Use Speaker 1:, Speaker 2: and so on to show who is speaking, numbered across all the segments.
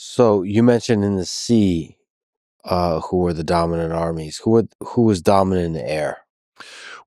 Speaker 1: So you mentioned in the sea, who were the dominant armies? Who was dominant in the air?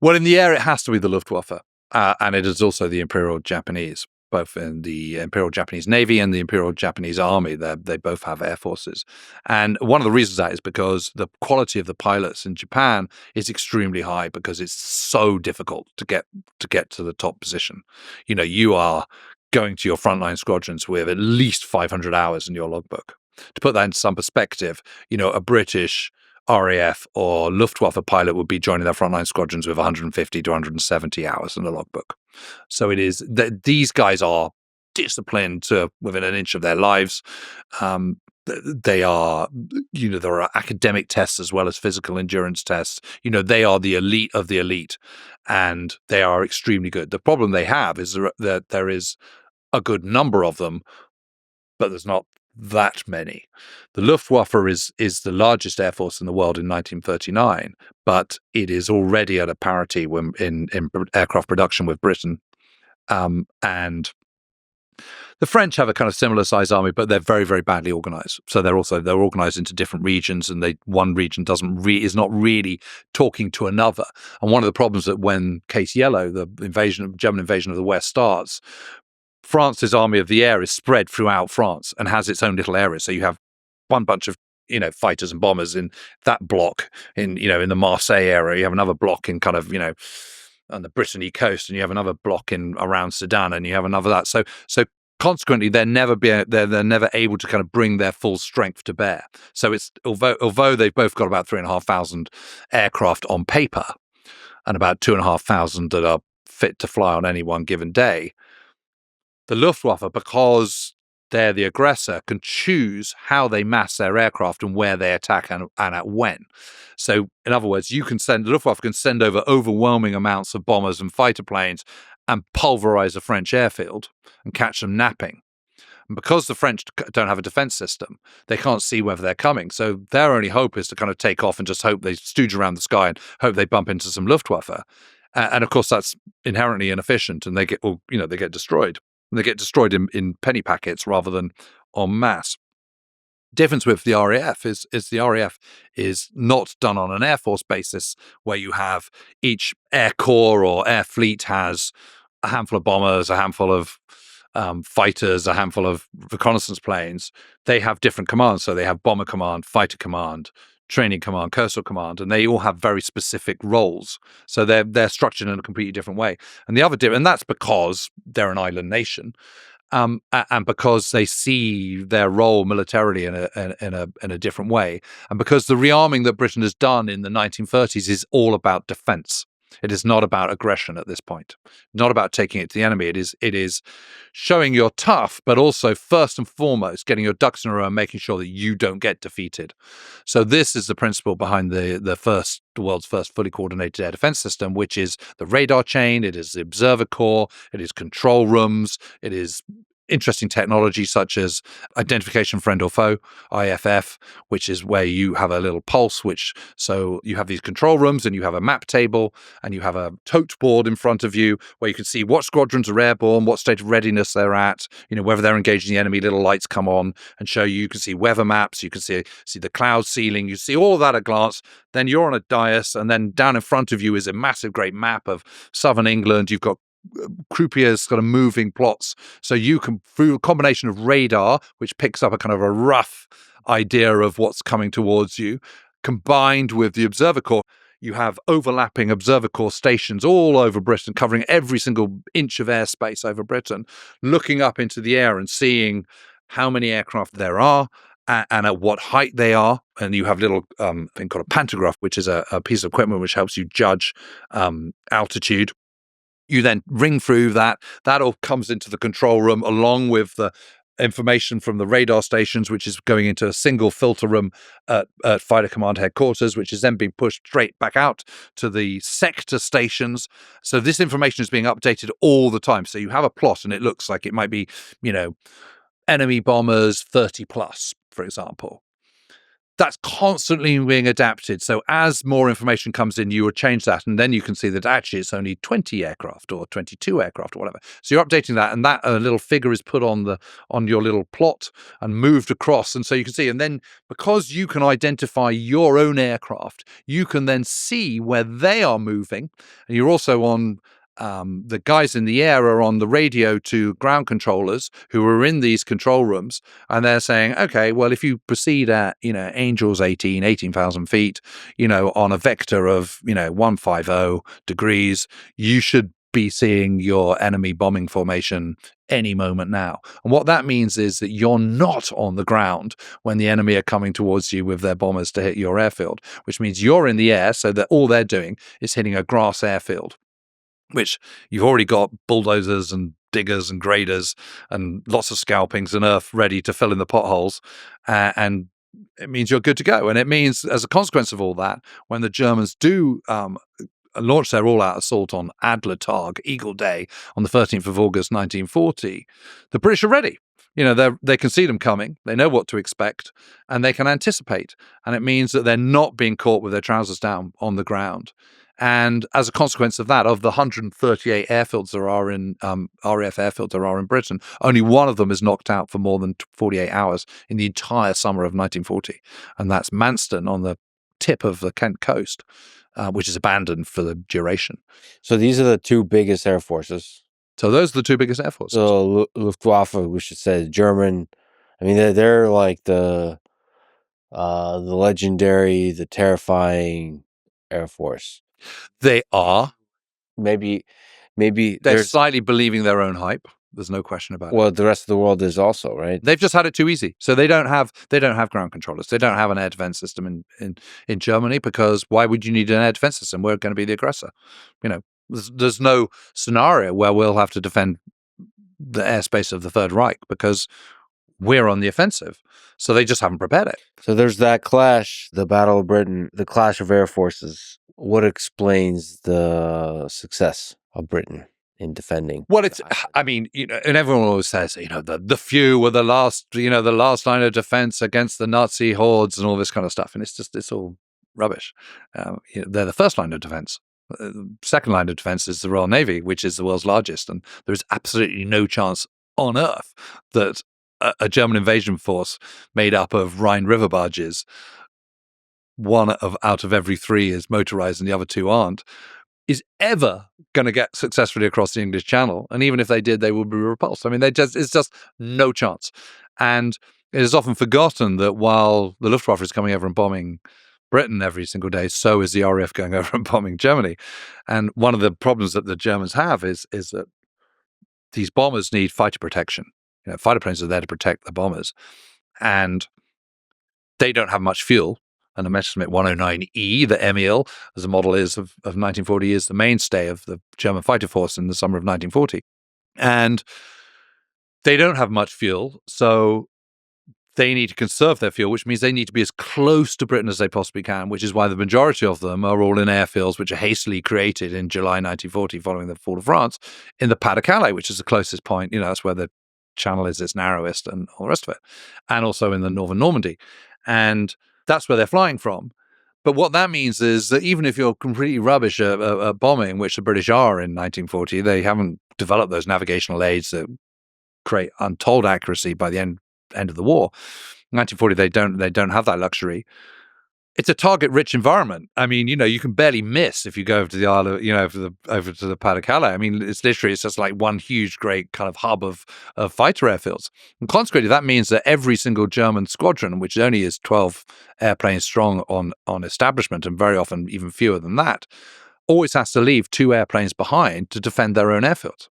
Speaker 2: Well, in the air, it has to be the Luftwaffe, and it is also the Imperial Japanese, both in the Imperial Japanese Navy and the Imperial Japanese Army. They both have air forces. And one of the reasons that is because the quality of the pilots in Japan is extremely high because it's so difficult to get to the top position. You are going to your frontline squadrons with at least 500 hours in your logbook. To put that into some perspective, a British RAF or Luftwaffe pilot would be joining their frontline squadrons with 150 to 170 hours in the logbook. So it is that these guys are disciplined to within an inch of their lives. They are, there are academic tests as well as physical endurance tests. They are the elite of the elite, and they are extremely good. The problem they have is that there is a good number of them, but there's not that many. The Luftwaffe is the largest air force in the world in 1939, but it is already at a parity in aircraft production with Britain. And the French have a kind of similar size army, but they're very, very badly organized. So they're organized into different regions, and one region is not really talking to another. And one of the problems that when Case Yellow, the German invasion of the West, starts, France's army of the air is spread throughout France and has its own little areas. So you have one bunch of fighters and bombers in that block in the Marseille area. You have another block in kind of on the Brittany coast, and you have another block in around Sedan, and you have another that. So consequently, they're never able to kind of bring their full strength to bear. So it's although they've both got about 3,500 aircraft on paper, and about 2,500 that are fit to fly on any one given day, the Luftwaffe, because they're the aggressor, can choose how they mass their aircraft and where they attack and at when. So, in other words, the Luftwaffe can send over overwhelming amounts of bombers and fighter planes and pulverize a French airfield and catch them napping. And because the French don't have a defense system, they can't see whether they're coming. So their only hope is to kind of take off and just hope they stooge around the sky and hope they bump into some Luftwaffe. And of course, that's inherently inefficient, and they get destroyed. And they get destroyed in penny packets rather than en masse. Difference with the RAF is the RAF is not done on an Air Force basis where you have each air corps or air fleet has a handful of bombers, a handful of fighters, a handful of reconnaissance planes. They have different commands. So they have bomber command, fighter command, training command, coastal command, and they all have very specific roles. So they're structured in a completely different way. And that's because they're an island nation, and because they see their role militarily in a different way, and because the rearming that Britain has done in the 1930s is all about defense. It is not about aggression at this point, not about taking it to the enemy. It is showing you're tough, but also first and foremost getting your ducks in a row and making sure that you don't get defeated. So this is the principle behind the world's first fully coordinated air defense system, which is the radar chain. It is the observer corps. It is control rooms. It is interesting technology such as identification friend or foe, IFF, which is where you have a little pulse, so you have these control rooms and you have a map table and you have a tote board in front of you where you can see what squadrons are airborne, what state of readiness they're at, whether they're engaging the enemy. Little lights come on and show you. You can see weather maps, you can see the cloud ceiling, you see all of that at a glance. Then you're on a dais, and then down in front of you is a massive great map of southern England. You've got croupiers kind of moving plots, so you can, through a combination of radar, which picks up a kind of a rough idea of what's coming towards you, combined with the observer corps, you have overlapping observer corps stations all over Britain, covering every single inch of airspace over Britain, looking up into the air and seeing how many aircraft there are and at what height they are. And you have a little thing called a pantograph, which is a piece of equipment which helps you judge altitude. You then ring through that. That all comes into the control room along with the information from the radar stations, which is going into a single filter room at Fighter Command headquarters, which is then being pushed straight back out to the sector stations. So this information is being updated all the time. So you have a plot and it looks like it might be, enemy bombers 30 plus, for example. that's constantly being adapted. So as more information comes in, you would change that, and then you can see that actually it's only 20 aircraft or 22 aircraft or whatever. So you're updating that, and that little figure is put on your little plot and moved across, and so you can see. And then because you can identify your own aircraft, you can then see where they are moving, and you're also on. The guys in the air are on the radio to ground controllers who are in these control rooms, and they're saying, okay, well, if you proceed at, Angels 18,000 feet, on a vector of, 150 degrees, you should be seeing your enemy bombing formation any moment now. And what that means is that you're not on the ground when the enemy are coming towards you with their bombers to hit your airfield, which means you're in the air, so that all they're doing is hitting a grass airfield, which you've already got bulldozers and diggers and graders and lots of scalpings and earth ready to fill in the potholes. And it means you're good to go. And it means, as a consequence of all that, when the Germans do launch their all-out assault on Adler Tag, Eagle Day, on the 13th of August, 1940, the British are ready. They can see them coming, they know what to expect, and they can anticipate. And it means that they're not being caught with their trousers down on the ground. And as a consequence of that, of the 138 airfields there are in RAF airfields there are in Britain, only one of them is knocked out for more than 48 hours in the entire summer of 1940, and that's Manston on the tip of the Kent coast, which is abandoned for the duration.
Speaker 1: So these are the two biggest air forces.
Speaker 2: So those are the two biggest air forces.
Speaker 1: So Luftwaffe, we should say German. I mean, they're like the legendary, the terrifying Air Force.
Speaker 2: They are.
Speaker 1: Maybe
Speaker 2: they're slightly believing their own hype. There's no question about it.
Speaker 1: Well, the rest of the world is also, right?
Speaker 2: They've just had it too easy. So they don't have ground controllers. They don't have an air defense system in Germany, because why would you need an air defense system? We're going to be the aggressor. There's no scenario where we'll have to defend the airspace of the Third Reich because we're on the offensive. So they just haven't prepared it.
Speaker 1: So there's that clash, the Battle of Britain, the clash of air forces. What explains the success of Britain in defending?
Speaker 2: Well, and everyone always says, the few were the last line of defense against the Nazi hordes and all this kind of stuff. And it's all rubbish. They're the first line of defense. Second line of defense is the Royal Navy, which is the world's largest. And there is absolutely no chance on earth that a German invasion force made up of Rhine River barges, one out of every three is motorized and the other two aren't, is ever going to get successfully across the English Channel. And even if they did, they would be repulsed. I mean, it's just no chance. And it is often forgotten that while the Luftwaffe is coming over and bombing Britain every single day, so is the RAF going over and bombing Germany. And one of the problems that the Germans have is that these bombers need fighter protection. Fighter planes are there to protect the bombers, and they don't have much fuel. And the Messerschmitt 109E, the MEL, as the model is of 1940, is the mainstay of the German fighter force in the summer of 1940. And they don't have much fuel, so they need to conserve their fuel, which means they need to be as close to Britain as they possibly can, which is why the majority of them are all in airfields which are hastily created in July 1940 following the fall of France in the Pas-de-Calais, which is the closest point. That's where the channel is its narrowest and all the rest of it, and also in the northern Normandy. And that's where they're flying from. But what that means is that even if you're completely rubbish at bombing, which the British are in 1940, they haven't developed those navigational aids that create untold accuracy by the end of the war. In 1940, they don't have that luxury. It's a target-rich environment. I mean, you can barely miss if you go over to the Isle of, over to the Pas-de-Calais. I mean, it's just like one huge, great kind of hub of fighter airfields. And consequently, that means that every single German squadron, which only is 12 airplanes strong on establishment, and very often even fewer than that, always has to leave 2 airplanes behind to defend their own airfields.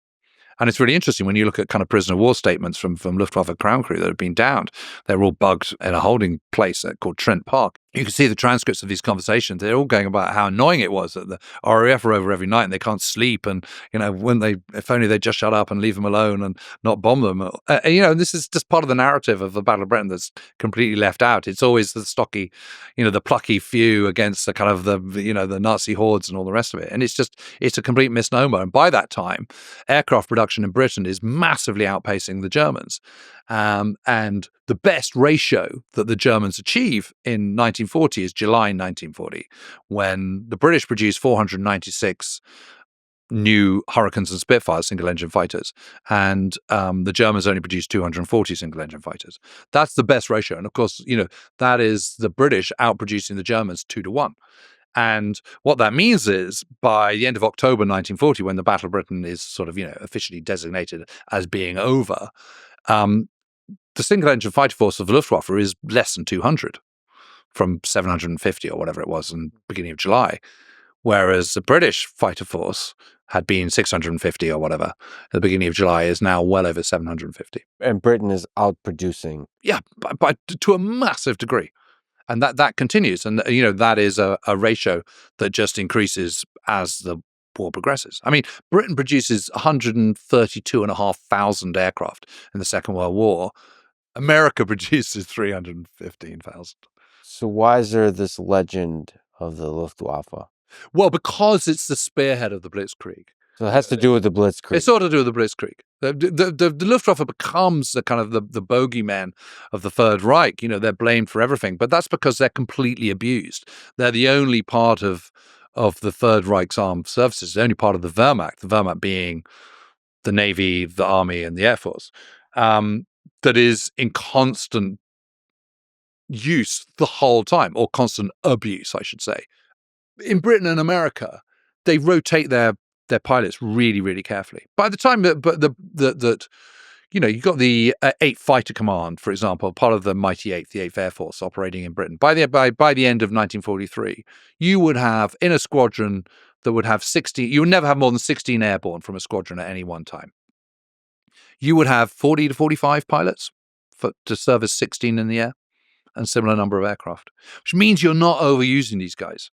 Speaker 2: And it's really interesting when you look at kind of prisoner of war statements from Luftwaffe ground crew that have been downed. They're all bugged in a holding place called Trent Park. You can see the transcripts of these conversations. They're all going about how annoying it was that the RAF are over every night and they can't sleep. And, if only they just shut up and leave them alone and not bomb them. This is just part of the narrative of the Battle of Britain that's completely left out. It's always the stocky, the plucky few against the kind of the Nazi hordes and all the rest of it. And it's a complete misnomer. And by that time, aircraft production in Britain is massively outpacing the Germans. And the best ratio that the Germans achieve in 1940 is July 1940, when the British produce 496 new Hurricanes and Spitfires single-engine fighters, and the Germans only produced 240 single-engine fighters. That's the best ratio. And of course, that is the British outproducing the Germans 2-1. And what that means is by the end of October 1940, when the Battle of Britain is sort of, officially designated as being over, the single-engine fighter force of the Luftwaffe is less than 200 from 750 or whatever it was in the beginning of July, whereas the British fighter force had been 650 or whatever at the beginning of July, is now well over 750.
Speaker 1: And Britain is outproducing.
Speaker 2: Yeah, by to a massive degree. And that continues. And, that is a ratio that just increases as the war progresses. I mean, Britain produces 132,500 aircraft in the Second World War. America produces 315,000.
Speaker 1: So why is there this legend of the Luftwaffe?
Speaker 2: Well, because it's the spearhead of the Blitzkrieg.
Speaker 1: So it has to do with the Blitzkrieg.
Speaker 2: It's all to do with the Blitzkrieg. The Luftwaffe becomes the kind of the bogeyman of the Third Reich. They're blamed for everything, but that's because they're completely abused. They're the only part of the Third Reich's armed services, the only part of the Wehrmacht being the Navy, the Army, and the Air Force, that is in constant use the whole time, or constant abuse, I should say. In Britain and America, they rotate their pilots really, really carefully. By the time that you've got the 8th Fighter Command, for example, part of the mighty 8th, the 8th Air Force operating in Britain. By the end of 1943, you would have in a squadron that would have 16. You would never have more than 16 airborne from a squadron at any one time. You would have 40 to 45 pilots to service 16 in the air, and similar number of aircraft, which means you're not overusing these guys.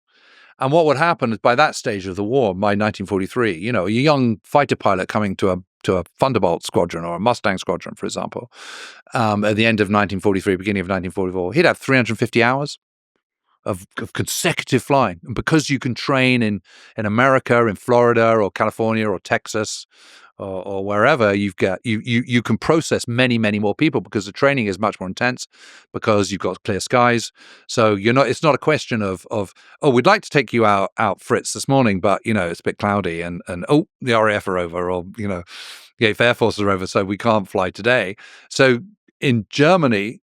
Speaker 2: And what would happen is by that stage of the war, by 1943, a young fighter pilot coming to a Thunderbolt squadron or a Mustang squadron, for example, at the end of 1943, beginning of 1944, he'd have 350 hours of consecutive flying. And because you can train in America, in Florida or California or Texas or wherever, you can process many, many more people because the training is much more intense, because you've got clear skies. So it's not a question of we'd like to take you out Fritz this morning, but it's a bit cloudy and the RAF are over, or the 8th Air Force are over, so we can't fly today. So in Germany,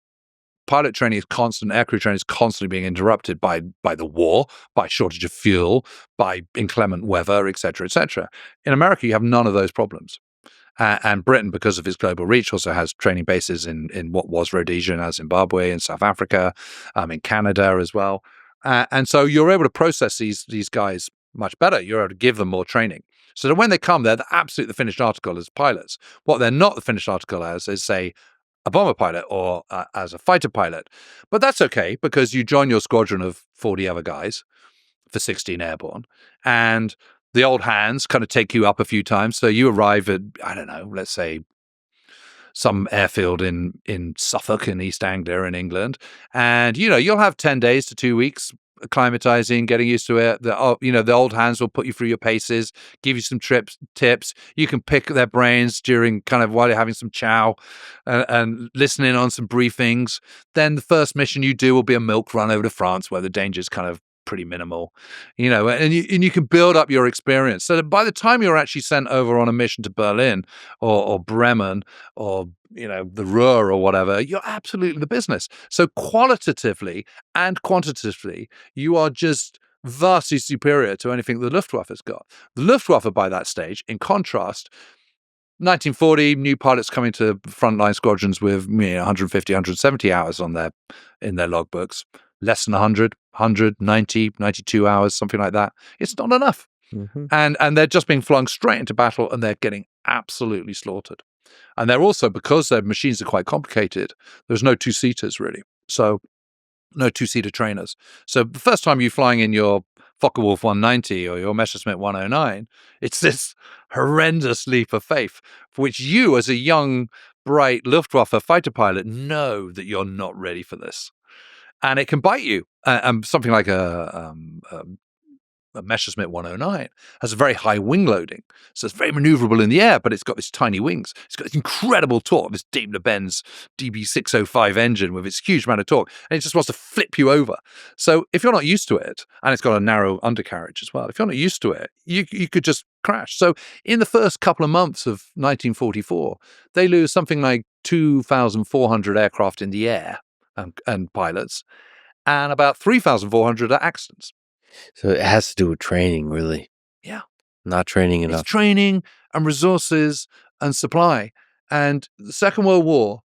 Speaker 2: pilot training is constant, aircrew training is constantly being interrupted by the war, by shortage of fuel, by inclement weather, etc., etc. In America, you have none of those problems. And Britain, because of its global reach, also has training bases in what was Rhodesia, now Zimbabwe, in South Africa, in Canada as well. And so you're able to process these guys much better. You're able to give them more training. So that when they come, they're absolutely the finished article as pilots. What they're not the finished article as is, say, a bomber pilot or as a fighter pilot. But that's okay, because you join your squadron of 40 other guys for 16 airborne, and the old hands kind of take you up a few times. So you arrive at, I don't know, let's say some airfield in Suffolk in East Anglia in England, and you'll have 10 days to 2 weeks acclimatizing, getting used to it. The old hands will put you through your paces, give you some tips. You can pick their brains during kind of while you're having some chow and listening on some briefings. Then the first mission you do will be a milk run over to France, where the danger is kind of pretty minimal, and you can build up your experience so that by the time you're actually sent over on a mission to Berlin or Bremen or the Ruhr or whatever, you're absolutely the business. So qualitatively and quantitatively, you are just vastly superior to anything the Luftwaffe has got. The Luftwaffe by that stage, in contrast, 1940, new pilots coming to frontline squadrons with 150, 170 hours in their logbooks. Less than 100, 90, 92 hours, something like that. It's not enough.
Speaker 1: Mm-hmm.
Speaker 2: And they're just being flung straight into battle, and they're getting absolutely slaughtered. And they're also, because their machines are quite complicated, there's no two-seaters really. So no two-seater trainers. So the first time you're flying in your Focke-Wulf 190 or your Messerschmitt 109, it's this horrendous leap of faith for which you, as a young, bright Luftwaffe fighter pilot, know that you're not ready for this. And it can bite you. Something like a a Messerschmitt 109, has a very high wing loading. So it's very maneuverable in the air, but it's got these tiny wings. It's got this incredible torque, this Daimler-Benz DB605 engine with its huge amount of torque, and it just wants to flip you over. So if you're not used to it, and it's got a narrow undercarriage as well, if you're not used to it, you could just crash. So in the first couple of months of 1944, they lose something like 2,400 aircraft in the air and pilots, and about 3,400 are accidents.
Speaker 1: So it has to do with training, really.
Speaker 2: Yeah.
Speaker 1: Not training enough.
Speaker 2: It's training and resources and supply. And the Second World War,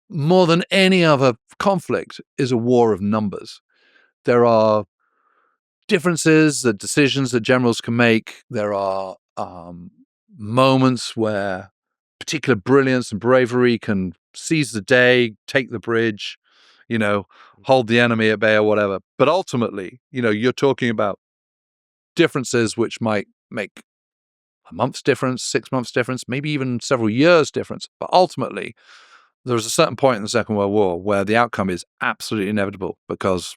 Speaker 2: more than any other conflict, is a war of numbers. There are differences, the decisions that generals can make. There are moments where particular brilliance and bravery can seize the day, take the bridge, hold the enemy at bay or whatever. But ultimately, you're talking about differences which might make a month's difference, 6 months difference, maybe even several years difference. But ultimately, there's a certain point in the Second World War where the outcome is absolutely inevitable because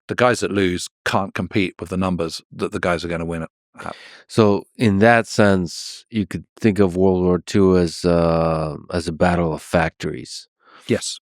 Speaker 2: the guys that lose can't compete with the numbers that the guys are going to win at.
Speaker 1: So in that sense, you could think of World War II as a battle of factories.
Speaker 2: Yes.